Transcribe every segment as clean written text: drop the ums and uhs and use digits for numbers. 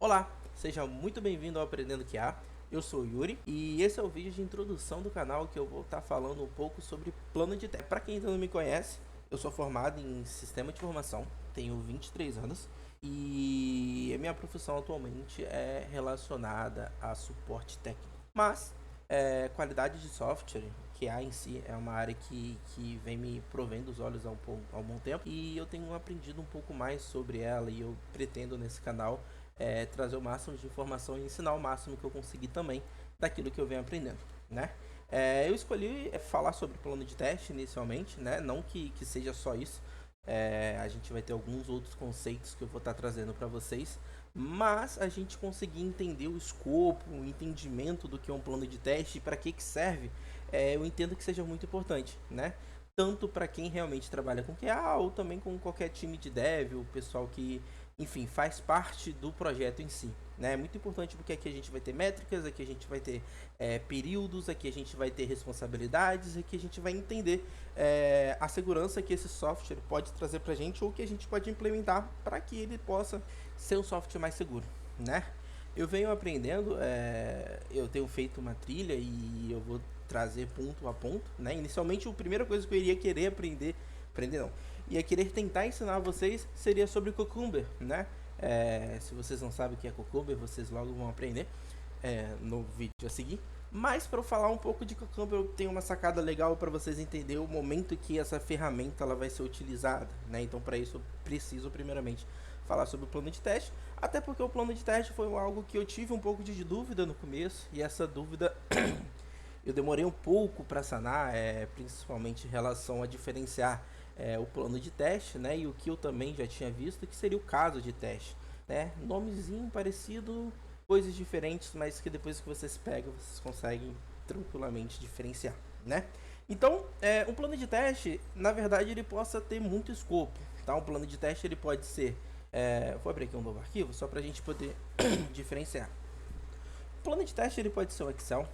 Olá, seja muito bem-vindo ao Aprendendo QA. Eu sou o Yuri e esse é o vídeo de introdução do canal que eu vou estar falando um pouco sobre plano de teste. Para quem ainda não me conhece, eu sou formado em Sistema de Informação, tenho 23 anos e a minha profissão atualmente é relacionada a suporte técnico. Mas qualidade de software, QA em si, é uma área que vem me provendo os olhos há um bom tempo e eu tenho aprendido um pouco mais sobre ela e eu pretendo nesse canal trazer o máximo de informação e ensinar o máximo que eu conseguir também daquilo que eu venho aprendendo, né? Eu escolhi falar sobre plano de teste inicialmente, né? Não que seja só isso. A gente vai ter alguns outros conceitos que eu vou estar trazendo para vocês, mas a gente conseguir entender o escopo, o entendimento do que é um plano de teste e para que serve, eu entendo que seja muito importante, né? Tanto para quem realmente trabalha com QA ou também com qualquer time de dev, o pessoal que, enfim, faz parte do projeto em si, né? É muito importante porque aqui a gente vai ter métricas, aqui a gente vai ter períodos, aqui a gente vai ter responsabilidades, aqui a gente vai entender a segurança que esse software pode trazer para a gente ou que a gente pode implementar para que ele possa ser um software mais seguro, né? Eu venho aprendendo, eu tenho feito uma trilha e eu vou trazer ponto a ponto, né? Inicialmente, a primeira coisa que eu iria querer aprender não, ia querer tentar ensinar a vocês seria sobre Cucumber, né? Se vocês não sabem o que é Cucumber, vocês logo vão aprender no vídeo a seguir. Mas para eu falar um pouco de Cucumber, eu tenho uma sacada legal para vocês entenderem o momento que essa ferramenta ela vai ser utilizada, né? Então, para isso, eu preciso primeiramente falar sobre o plano de teste, até porque o plano de teste foi algo que eu tive um pouco de dúvida no começo e essa dúvida eu demorei um pouco para sanar, principalmente em relação a diferenciar o plano de teste, né? E o que eu também já tinha visto, que seria o caso de teste, né? Nomezinho parecido, coisas diferentes, mas que depois que vocês pegam, vocês conseguem tranquilamente diferenciar, né? Então, um plano de teste, na verdade, ele possa ter muito escopo, tá? Um plano de teste ele pode ser, vou abrir aqui um novo arquivo só para a gente poder diferenciar. O plano de teste ele pode ser um Excel,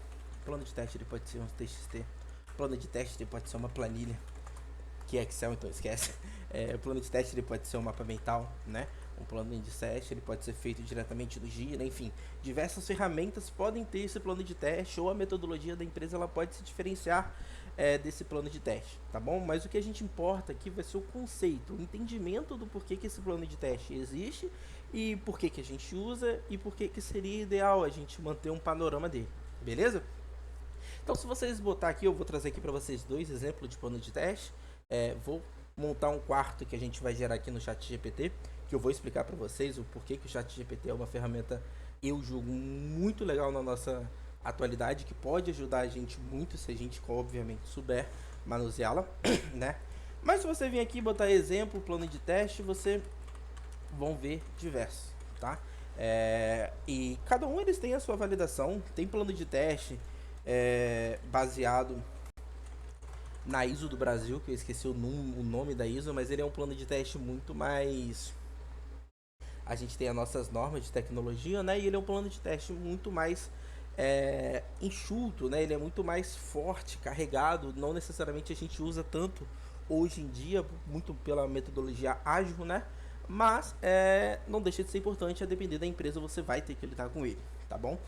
plano de teste ele pode ser um TXT, plano de teste ele pode ser uma planilha, que é Excel, então esquece. O plano de teste ele pode ser um mapa mental, né? Um plano de teste ele pode ser feito diretamente do Gira, enfim, diversas ferramentas podem ter esse plano de teste ou a metodologia da empresa ela pode se diferenciar desse plano de teste, tá bom? Mas o que a gente importa aqui vai ser o conceito, o entendimento do porquê que esse plano de teste existe e por que a gente usa e por que seria ideal a gente manter um panorama dele, beleza? Então, se vocês botar aqui, eu vou trazer aqui para vocês dois exemplos de plano de teste. Vou montar um quarto que a gente vai gerar aqui no ChatGPT, que eu vou explicar para vocês o porquê que o ChatGPT é uma ferramenta, eu julgo, muito legal na nossa atualidade, que pode ajudar a gente muito se a gente, obviamente, souber manuseá-la, né? Mas se você vir aqui e botar exemplo, plano de teste, você vão ver diversos, tá? E cada um eles tem a sua validação, tem plano de teste baseado na ISO do Brasil, que eu esqueci o nome da ISO, mas ele é um plano de teste muito mais... A gente tem as nossas normas de tecnologia, né? E ele é um plano de teste muito mais enxuto, né? Ele é muito mais forte, carregado. Não necessariamente a gente usa tanto hoje em dia, muito pela metodologia ágil, né? Mas não deixa de ser importante, a depender da empresa você vai ter que lidar com ele, tá bom?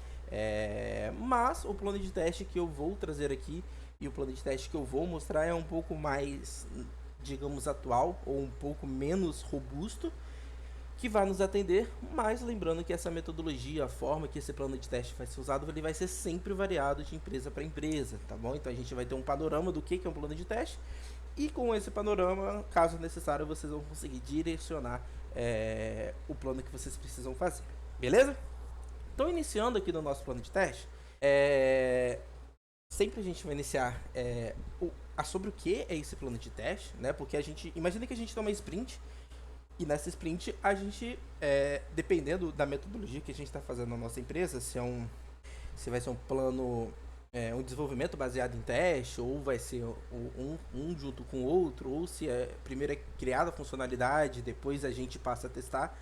Mas o plano de teste que eu vou trazer aqui e o plano de teste que eu vou mostrar é um pouco mais, digamos, atual ou um pouco menos robusto, que vai nos atender, mas lembrando que essa metodologia, a forma que esse plano de teste vai ser usado, ele vai ser sempre variado de empresa para empresa, tá bom? Então a gente vai ter um panorama do que é um plano de teste e com esse panorama, caso necessário, vocês vão conseguir direcionar o plano que vocês precisam fazer, beleza? Então, iniciando aqui no nosso plano de teste, sempre a gente vai iniciar sobre o que é esse plano de teste, né? Porque a gente, imagina que a gente tem uma sprint e nessa sprint a gente, dependendo da metodologia que a gente está fazendo na nossa empresa, se vai ser um plano, um desenvolvimento baseado em teste, ou vai ser um junto com o outro, ou se primeiro é criada a funcionalidade, depois a gente passa a testar.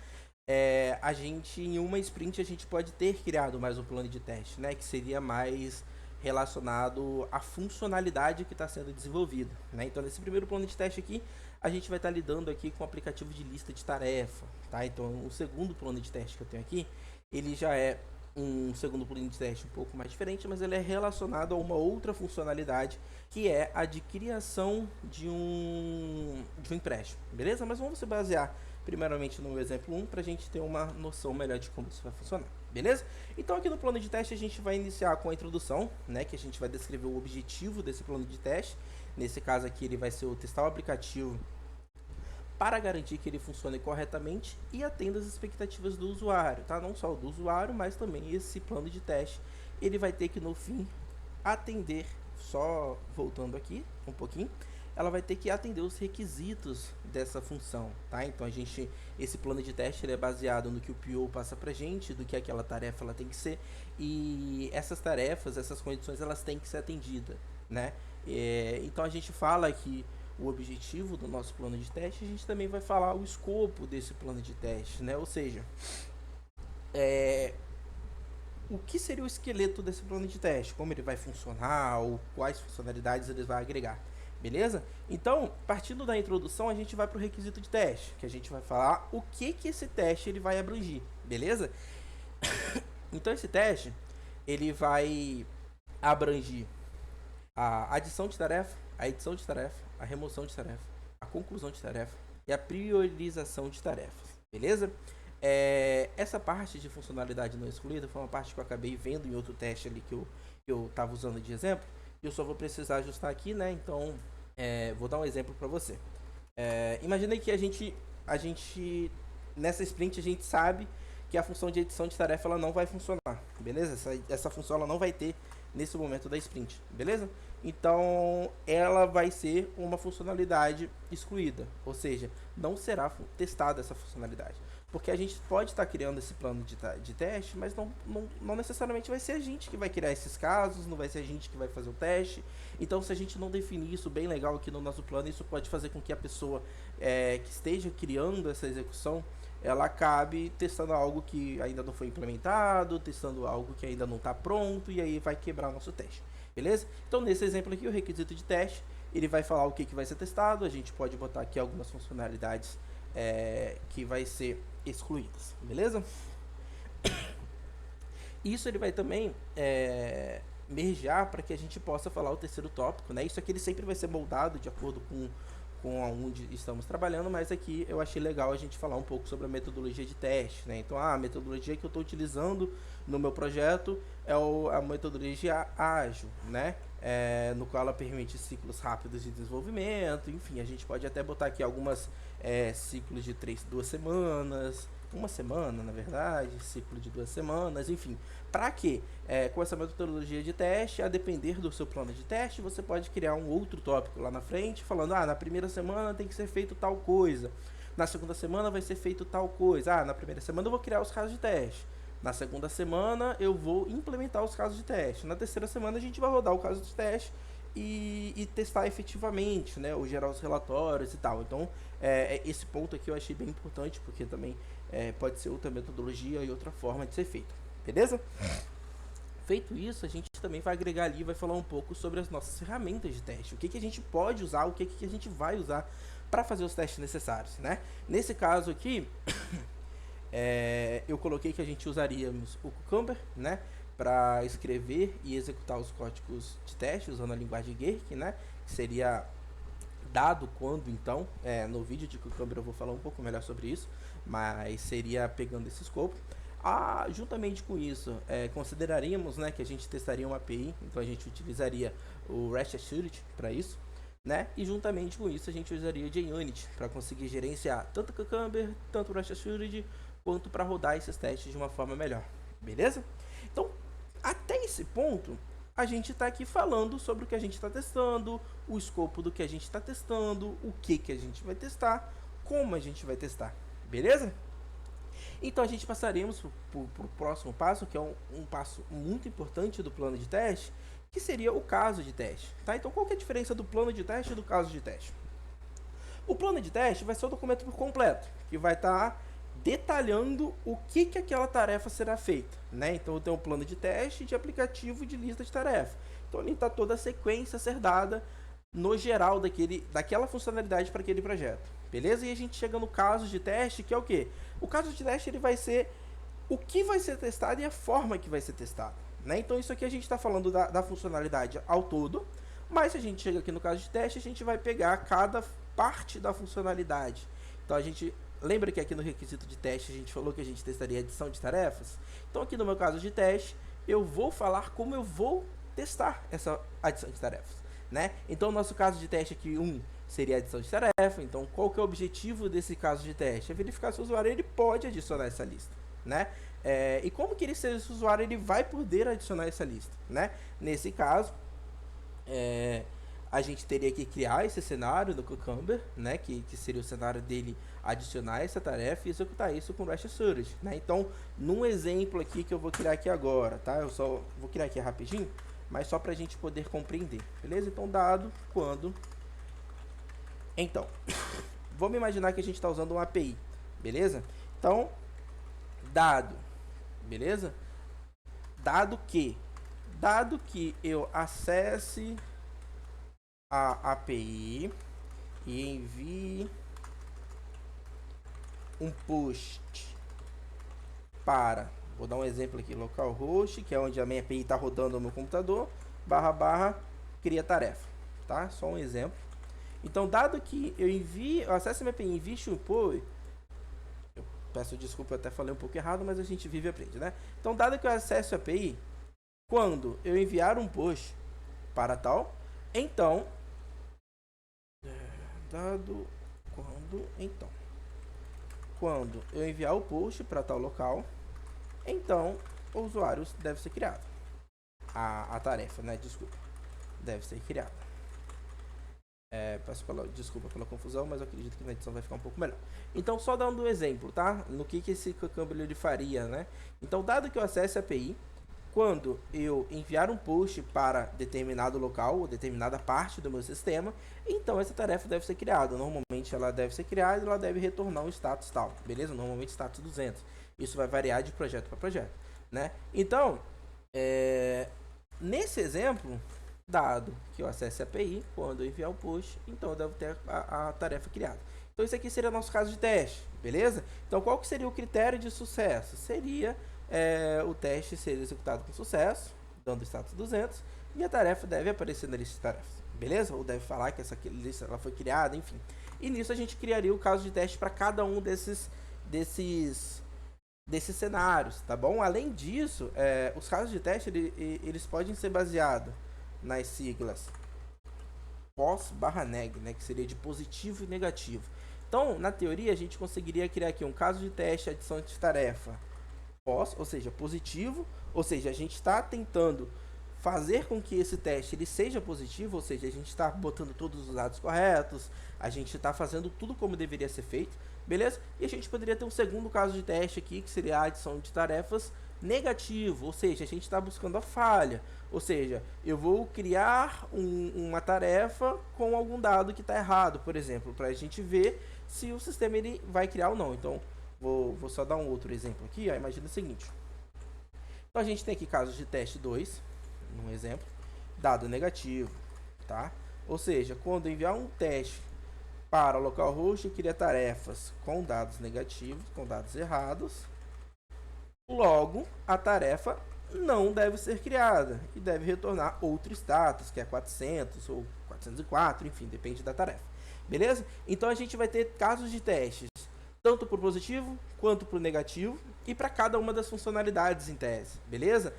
A gente, em uma sprint, a gente pode ter criado mais um plano de teste, né? Que seria mais relacionado à funcionalidade que está sendo desenvolvida, né? Então, nesse primeiro plano de teste aqui, a gente vai estar lidando aqui com o aplicativo de lista de tarefa, tá? Então, o segundo plano de teste que eu tenho aqui, ele já é um segundo plano de teste um pouco mais diferente, mas ele é relacionado a uma outra funcionalidade, que é a de criação de um empréstimo, beleza? Mas vamos se basear primeiramente no exemplo 1 para a gente ter uma noção melhor de como isso vai funcionar, beleza? Então aqui no plano de teste a gente vai iniciar com a introdução, né, que a gente vai descrever o objetivo desse plano de teste. Nesse caso aqui ele vai ser o testar o aplicativo para garantir que ele funcione corretamente e atenda as expectativas do usuário, tá? Não só do usuário, mas também esse plano de teste ele vai ter que no fim atender, só voltando aqui um pouquinho, ela vai ter que atender os requisitos dessa função, tá? Então esse plano de teste ele é baseado no que o PO passa pra gente, do que aquela tarefa ela tem que ser, e essas tarefas, essas condições elas têm que ser atendidas, né? Então a gente fala que o objetivo do nosso plano de teste, a gente também vai falar o escopo desse plano de teste, né? Ou seja, o que seria o esqueleto desse plano de teste, como ele vai funcionar, ou quais funcionalidades ele vai agregar, beleza? Então, partindo da introdução, a gente vai para o requisito de teste, que a gente vai falar o que esse teste ele vai abranger, beleza? Então, esse teste, ele vai abranger a adição de tarefa, a edição de tarefa, a remoção de tarefa, a conclusão de tarefa e a priorização de tarefas, beleza? Essa parte de funcionalidade não excluída foi uma parte que eu acabei vendo em outro teste ali que eu estava usando de exemplo, e eu só vou precisar ajustar aqui, né? Então, vou dar um exemplo para você. Imagina que a gente, nessa sprint, a gente sabe que a função de edição de tarefa ela não vai funcionar, beleza? Essa função ela não vai ter nesse momento da sprint, beleza? Então, ela vai ser uma funcionalidade excluída, ou seja, não será testada essa funcionalidade. Porque a gente pode estar criando esse plano de teste, mas não necessariamente vai ser a gente que vai criar esses casos, não vai ser a gente que vai fazer o teste. Então, se a gente não definir isso bem legal aqui no nosso plano, isso pode fazer com que a pessoa que esteja criando essa execução, ela acabe testando algo que ainda não foi implementado, testando algo que ainda não está pronto, e aí vai quebrar o nosso teste, beleza? Então, nesse exemplo aqui, o requisito de teste, ele vai falar o que vai ser testado, a gente pode botar aqui algumas funcionalidades que vai ser excluídas, beleza? Isso ele vai também mergear para que a gente possa falar o terceiro tópico, né? Isso aqui ele sempre vai ser moldado de acordo com onde estamos trabalhando, mas aqui eu achei legal a gente falar um pouco sobre a metodologia de teste, né? Então, a metodologia que eu estou utilizando no meu projeto é a metodologia ágil, né? No qual ela permite ciclos rápidos de desenvolvimento, enfim, a gente pode até botar aqui algumas ciclos de 2 semanas, uma semana, na verdade, ciclo de 2 semanas, enfim. Para que, com essa metodologia de teste, a depender do seu plano de teste, você pode criar um outro tópico lá na frente, falando, na primeira semana tem que ser feito tal coisa, na segunda semana vai ser feito tal coisa, na primeira semana eu vou criar os casos de teste, na segunda semana eu vou implementar os casos de teste, na terceira semana a gente vai rodar o caso de teste e testar efetivamente, né, ou gerar os relatórios e tal. Então, esse ponto aqui eu achei bem importante, porque também pode ser outra metodologia e outra forma de ser feito, beleza? Feito isso, a gente também vai agregar ali, vai falar um pouco sobre as nossas ferramentas de teste, o que a gente pode usar, o que a gente vai usar para fazer os testes necessários, né? Nesse caso aqui, eu coloquei que a gente usaríamos o Cucumber, né, para escrever e executar os códigos de teste usando a linguagem Gherkin, né, que seria dado quando, então, no vídeo de Cucumber eu vou falar um pouco melhor sobre isso, mas seria pegando esse escopo. Juntamente com isso, consideraríamos, né, que a gente testaria uma API, então a gente utilizaria o REST Assured para isso, né, e juntamente com isso a gente usaria o JUnit para conseguir gerenciar tanto o Cucumber, tanto o REST Assured, quanto para rodar esses testes de uma forma melhor, beleza? Então, até esse ponto, a gente está aqui falando sobre o que a gente está testando, o escopo do que a gente está testando, o que a gente vai testar, como a gente vai testar, beleza? Então a gente passaremos para o próximo passo, que é um passo muito importante do plano de teste, que seria o caso de teste, tá? Então qual que é a diferença do plano de teste e do caso de teste? O plano de teste vai ser o documento por completo, que vai estar detalhando o que aquela tarefa será feita, né? Então eu tenho um plano de teste, de aplicativo e de lista de tarefa. Então ali está toda a sequência a ser dada no geral daquela funcionalidade para aquele projeto, beleza? E a gente chega no caso de teste, que é o quê? O caso de teste ele vai ser o que vai ser testado e a forma que vai ser testado, né? Então isso aqui a gente está falando da funcionalidade ao todo, mas se a gente chega aqui no caso de teste, a gente vai pegar cada parte da funcionalidade. Então a gente lembra que aqui no requisito de teste a gente falou que a gente testaria a adição de tarefas? Então aqui no meu caso de teste, eu vou falar como eu vou testar essa adição de tarefas, né? Então o nosso caso de teste aqui, seria a adição de tarefa. Então qual que é o objetivo desse caso de teste? É verificar se o usuário ele pode adicionar essa lista, né? E como que esse usuário ele vai poder adicionar essa lista, né? Nesse caso, a gente teria que criar esse cenário do Cucumber, né? Que seria o cenário dele adicionar essa tarefa e executar isso com REST Assured, né? Então, num exemplo aqui que eu vou criar aqui agora, tá? Eu só vou criar aqui rapidinho, mas só para a gente poder compreender, beleza? Então, dado quando... Então, vamos imaginar que a gente está usando uma API, beleza? Então, dado, beleza? Dado que eu acesse a API e envie um post para, vou dar um exemplo aqui, localhost, que é onde a minha API está rodando no meu computador, / cria tarefa, tá? Só um exemplo. Então, dado que eu acesso a minha API e envie um post, eu peço desculpa, eu até falei um pouco errado, mas a gente vive e aprende, né? Então, dado que eu acesso a API, quando eu enviar um post para tal, então, quando eu enviar o post para tal local, então o usuário deve ser criado. A tarefa, né? Desculpa, deve ser criada. Peço desculpa pela confusão, mas eu acredito que na edição vai ficar um pouco melhor. Então, só dando um exemplo, tá? No que esse Cucumber ele faria, né? Então, dado que eu acesse a API, quando eu enviar um post para determinado local ou determinada parte do meu sistema, então essa tarefa deve ser criada. Normalmente ela deve ser criada e ela deve retornar um status tal, beleza? Normalmente status 200. Isso vai variar de projeto para projeto, né? Então, nesse exemplo, dado que eu acesse a API, quando eu enviar o post, então eu devo ter a tarefa criada. Então isso aqui seria o nosso caso de teste, beleza? Então qual que seria o critério de sucesso? Seria o teste ser executado com sucesso, dando status 200, e a tarefa deve aparecer na lista de tarefas, beleza? Ou deve falar que essa lista ela foi criada, enfim. E nisso a gente criaria o caso de teste para cada um desses cenários, tá bom? Além disso, os casos de teste eles podem ser baseados nas siglas POS/neg, né, que seria de positivo e negativo. Então, na teoria, a gente conseguiria criar aqui um caso de teste, adição de tarefa POS, ou seja, positivo, ou seja, a gente está tentando fazer com que esse teste ele seja positivo, ou seja, a gente está botando todos os dados corretos, a gente está fazendo tudo como deveria ser feito, beleza? E a gente poderia ter um segundo caso de teste aqui, que seria a adição de tarefas negativo, ou seja, a gente está buscando a falha, ou seja, eu vou criar uma tarefa com algum dado que está errado, por exemplo, para a gente ver se o sistema ele vai criar ou não. Então, vou só dar um outro exemplo aqui, ó. Imagina o seguinte. Então a gente tem aqui casos de teste 2, num exemplo, dado negativo, tá? Ou seja, quando enviar um teste para o localhost, cria tarefas com dados negativos, com dados errados, logo a tarefa não deve ser criada e deve retornar outro status, que é 400 ou 404, enfim, depende da tarefa, beleza? Então a gente vai ter casos de testes tanto para o positivo quanto para o negativo e para cada uma das funcionalidades em tese, beleza?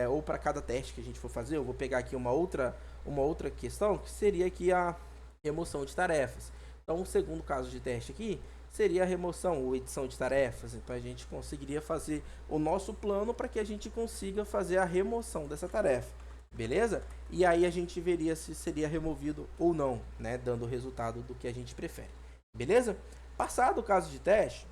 Ou para cada teste que a gente for fazer. Eu vou pegar aqui uma outra questão, que seria aqui a remoção de tarefas. Então, o segundo caso de teste aqui seria a remoção ou edição de tarefas. Então, a gente conseguiria fazer o nosso plano para que a gente consiga fazer a remoção dessa tarefa, beleza? E aí a gente veria se seria removido ou não, né? Dando o resultado do que a gente prefere, beleza? Passado o caso de teste,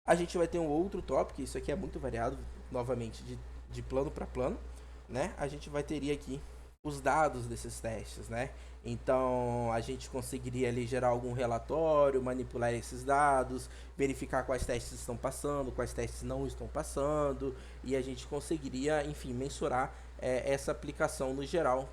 a gente vai ter um outro tópico, isso aqui é muito variado, novamente, de plano para plano, né? A gente teria aqui os dados desses testes, né? Então, a gente conseguiria ali gerar algum relatório, manipular esses dados, verificar quais testes estão passando, quais testes não estão passando, e a gente conseguiria, enfim, mensurar essa aplicação no geral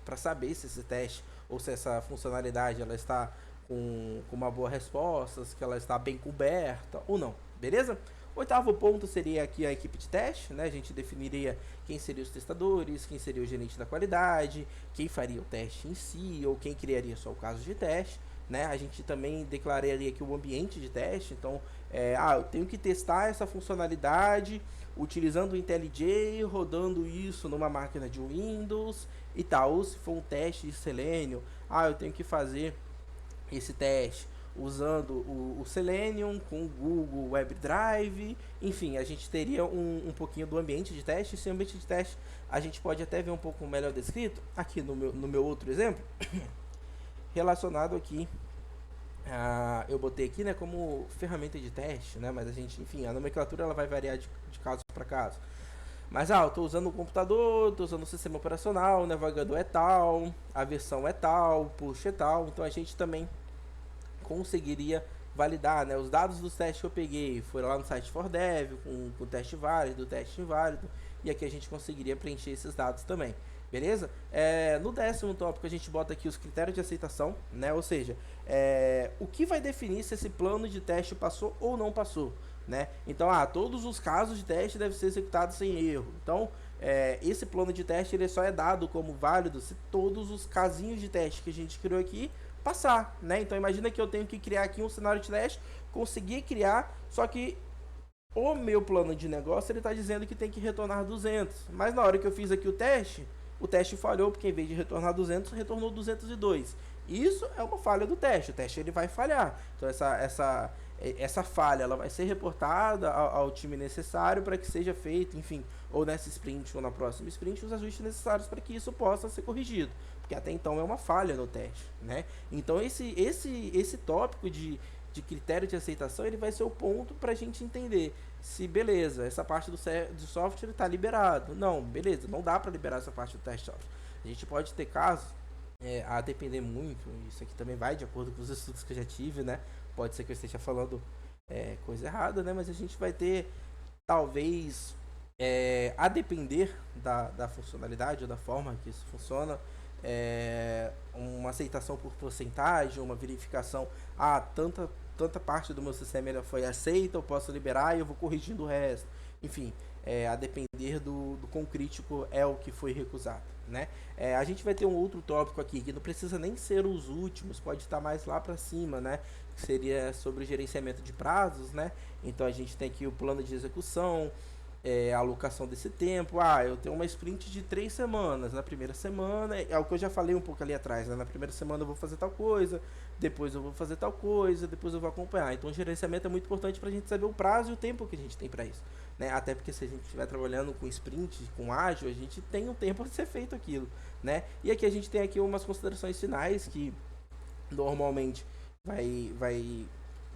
para saber se esse teste ou se essa funcionalidade ela está com uma boa resposta, se ela está bem coberta ou não, beleza? Oitavo ponto seria aqui a equipe de teste, né? A gente definiria quem seriam os testadores, quem seria o gerente da qualidade, quem faria o teste em si, ou quem criaria só o caso de teste, né? A gente também declararia aqui o ambiente de teste, então, eu tenho que testar essa funcionalidade utilizando o IntelliJ, rodando isso numa máquina de Windows e tal. Ou se for um teste de Selenium, eu tenho que fazer esse teste usando o Selenium com o Google Web Drive. Enfim, a gente teria um pouquinho do ambiente de teste. Esse ambiente de teste a gente pode até ver um pouco melhor descrito aqui no meu outro exemplo, relacionado aqui. Eu botei aqui, né, como ferramenta de teste, né, mas a gente, enfim, a nomenclatura ela vai variar de caso para caso. Mas eu estou usando o computador, estou usando o sistema operacional, o navegador é tal, a versão é tal, push é tal, então a gente também conseguiria validar, né, os dados dos testes que eu peguei, foram lá no site ForDev, com teste válido, teste inválido, e aqui a gente conseguiria preencher esses dados também. Beleza? No 10º tópico a gente bota aqui os critérios de aceitação, né? Ou seja, o que vai definir se esse plano de teste passou ou não passou, né? Então, todos os casos de teste devem ser executados sem erro. Então, esse plano de teste ele só é dado como válido se todos os casinhos de teste que a gente criou aqui passar, né? Então, imagina que eu tenho que criar aqui um cenário de teste, conseguir criar, só que o meu plano de negócio ele está dizendo que tem que retornar 200, mas na hora que eu fiz aqui o teste falhou, porque em vez de retornar 200, retornou 202. Isso é uma falha do teste, o teste ele vai falhar. Então essa falha ela vai ser reportada ao time necessário para que seja feito, enfim, ou nessa sprint ou na próxima sprint, os ajustes necessários para que isso possa ser corrigido. Porque até então é uma falha no teste, né? Então esse tópico de critério de aceitação ele vai ser o ponto para a gente entender se beleza, essa parte do software está liberado. Não, beleza, não dá para liberar essa parte do teste software. A gente pode ter casos, a depender muito, isso aqui também vai de acordo com os estudos que eu já tive, né? Pode ser que eu esteja falando coisa errada, né? Mas a gente vai ter, talvez, a depender da funcionalidade ou da forma que isso funciona, uma aceitação por porcentagem, uma verificação, tanta parte do meu sistema ele foi aceita, eu posso liberar e eu vou corrigindo o resto. Enfim, a depender do quão crítico é o que foi recusado, né? A gente vai ter um outro tópico aqui, que não precisa nem ser os últimos, pode estar mais lá para cima, né? Que seria sobre o gerenciamento de prazos, né? Então a gente tem aqui o plano de execução, a alocação desse tempo. Eu tenho uma sprint de 3 semanas. Na primeira semana, é o que eu já falei um pouco ali atrás, né? Na primeira semana eu vou fazer tal coisa, depois eu vou fazer tal coisa, depois eu vou acompanhar. Então o gerenciamento é muito importante para a gente saber o prazo e o tempo que a gente tem para isso, né? Até porque se a gente estiver trabalhando com sprint, com ágil, a gente tem um tempo para ser feito aquilo, né? E aqui a gente tem aqui umas considerações finais que normalmente vai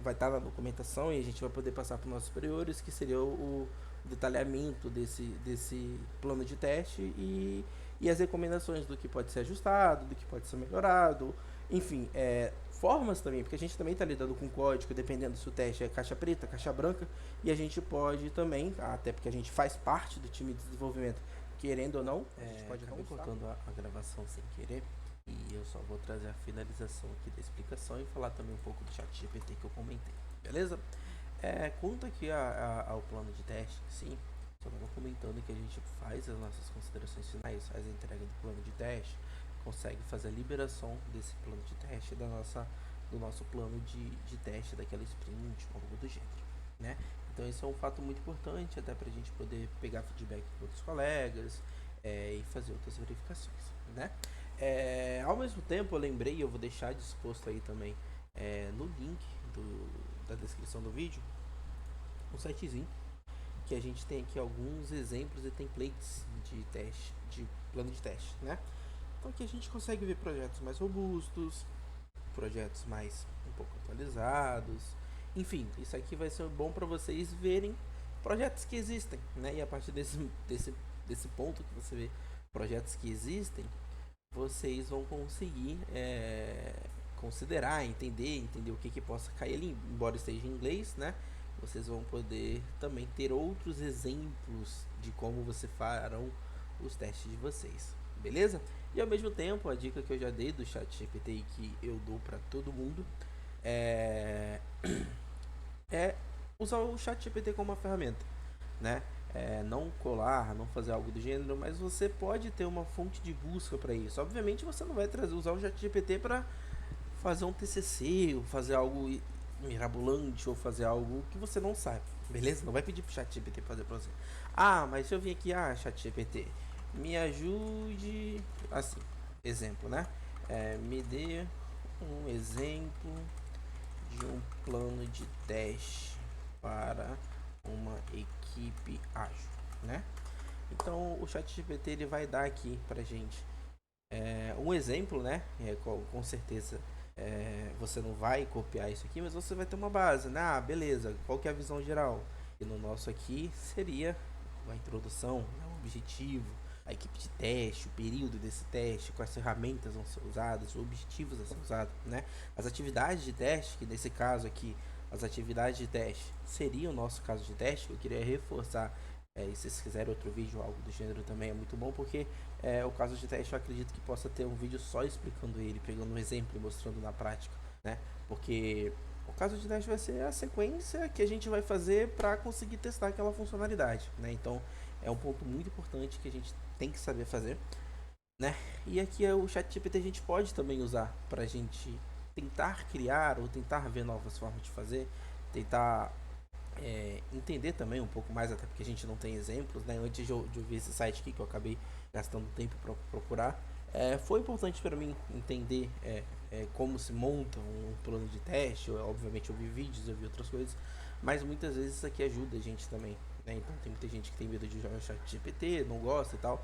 estar na documentação e a gente vai poder passar para os nossos superiores, que seria o detalhamento desse plano de teste e as recomendações do que pode ser ajustado, do que pode ser melhorado, enfim, formas também, porque a gente também está lidando com código, dependendo se o teste é caixa preta, caixa branca, e a gente pode também, até porque a gente faz parte do time de desenvolvimento, querendo ou não, a gente pode acabei cortando a gravação sem querer, e eu só vou trazer a finalização aqui da explicação e falar também um pouco do ChatGPT que eu comentei, beleza? Quanto aqui ao plano de teste, sim, só estava comentando que a gente faz as nossas considerações finais, faz a entrega do plano de teste, consegue fazer a liberação desse plano de teste do nosso plano de teste daquela sprint ou algo do gênero, né? Então isso é um fato muito importante até para a gente poder pegar feedback com outros colegas e fazer outras verificações, né? Ao mesmo tempo eu lembrei, eu vou deixar disposto aí também no link da descrição do vídeo um sitezinho que a gente tem aqui alguns exemplos e templates de teste, de plano de teste, né? Então aqui a gente consegue ver projetos mais robustos, projetos mais um pouco atualizados, enfim, isso aqui vai ser bom para vocês verem projetos que existem, né? E a partir desse ponto que você vê projetos que existem, vocês vão conseguir considerar, entender o que possa cair ali, embora esteja em inglês, né? Vocês vão poder também ter outros exemplos de como vocês farão os testes de vocês, beleza? E ao mesmo tempo, a dica que eu já dei do ChatGPT e que eu dou para todo mundo é, é usar o ChatGPT como uma ferramenta, né? Não colar, não fazer algo do gênero, mas você pode ter uma fonte de busca para isso. Obviamente você não vai usar o ChatGPT para fazer um TCC, ou fazer algo mirabolante, ou fazer algo que você não sabe, beleza? Não vai pedir pro ChatGPT fazer para você. Ah, mas se eu vim aqui, ChatGPT, me ajude, assim, exemplo, né? Me dê um exemplo de um plano de teste para uma equipe ágil, né? Então o ChatGPT ele vai dar aqui pra gente um exemplo, né? Com certeza você não vai copiar isso aqui, mas você vai ter uma base, né? Ah, beleza, qual que é a visão geral? E no nosso aqui seria uma introdução, né? Um objetivo, a equipe de teste, o período desse teste, quais ferramentas vão ser usadas, os objetivos a ser usados, né? As atividades de teste, que nesse caso aqui, as atividades de teste seria o nosso caso de teste, eu queria reforçar. E se vocês quiserem outro vídeo ou algo do gênero também é muito bom, porque o caso de teste eu acredito que possa ter um vídeo só explicando ele, pegando um exemplo e mostrando na prática, né? Porque o caso de teste vai ser a sequência que a gente vai fazer para conseguir testar aquela funcionalidade, né? Então é um ponto muito importante que a gente tem que saber fazer, né? E aqui o ChatGPT a gente pode também usar para a gente tentar criar ou tentar ver novas formas de fazer, tentar entender também um pouco mais, até porque a gente não tem exemplos, né? Antes de eu ver esse site aqui que eu acabei gastando tempo para procurar, foi importante para mim entender como se monta um plano de teste. Obviamente eu vi vídeos, eu vi outras coisas, mas muitas vezes isso aqui ajuda a gente também, né? Então tem muita gente que tem medo de usar o chat GPT, não gosta e tal.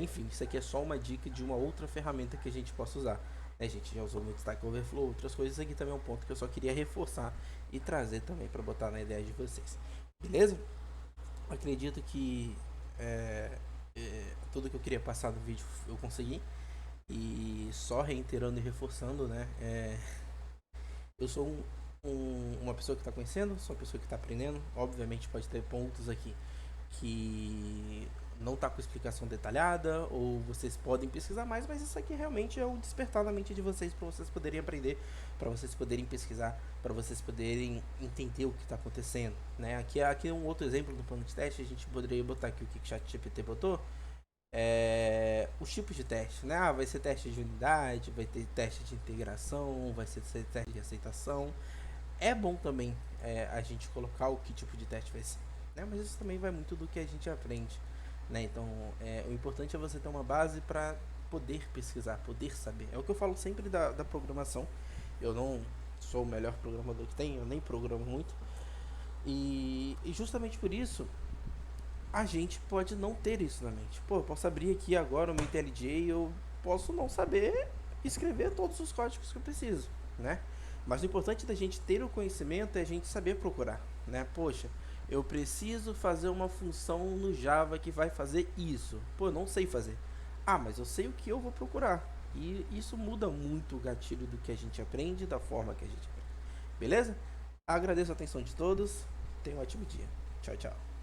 Enfim, isso aqui é só uma dica de uma outra ferramenta que a gente possa usar. A gente já usou muito Stack Overflow, outras coisas. Aqui também é um ponto que eu só queria reforçar e trazer também para botar na ideia de vocês. Beleza? Acredito que tudo que eu queria passar no vídeo eu consegui. E só reiterando e reforçando, né? Eu sou uma pessoa que está conhecendo, sou uma pessoa que está aprendendo. Obviamente pode ter pontos aqui que não está com explicação detalhada, ou vocês podem pesquisar mais, mas isso aqui realmente é o despertar na mente de vocês para vocês poderem aprender, para vocês poderem pesquisar, para vocês poderem entender o que está acontecendo, né? Aqui é um outro exemplo do plano de teste. A gente poderia botar aqui o que o ChatGPT botou. Os tipos de teste, né? Vai ser teste de unidade, vai ter teste de integração, vai ser teste de aceitação. É bom também a gente colocar o que tipo de teste vai ser, né? Mas isso também vai muito do que a gente aprende, né? Então o importante é você ter uma base para poder pesquisar, poder saber. É o que eu falo sempre da programação. Eu não sou o melhor programador que tem, eu nem programo muito, e justamente por isso a gente pode não ter isso na mente. Pô, eu posso abrir aqui agora o meu IntelliJ e eu posso não saber escrever todos os códigos que eu preciso, né? Mas o importante da gente ter o conhecimento é a gente saber procurar, né? Poxa, eu preciso fazer uma função no Java que vai fazer isso. Pô, eu não sei fazer. Ah, mas eu sei o que eu vou procurar. E isso muda muito o gatilho do que a gente aprende, da forma que a gente aprende. Beleza? Agradeço a atenção de todos. Tenha um ótimo dia. Tchau, tchau.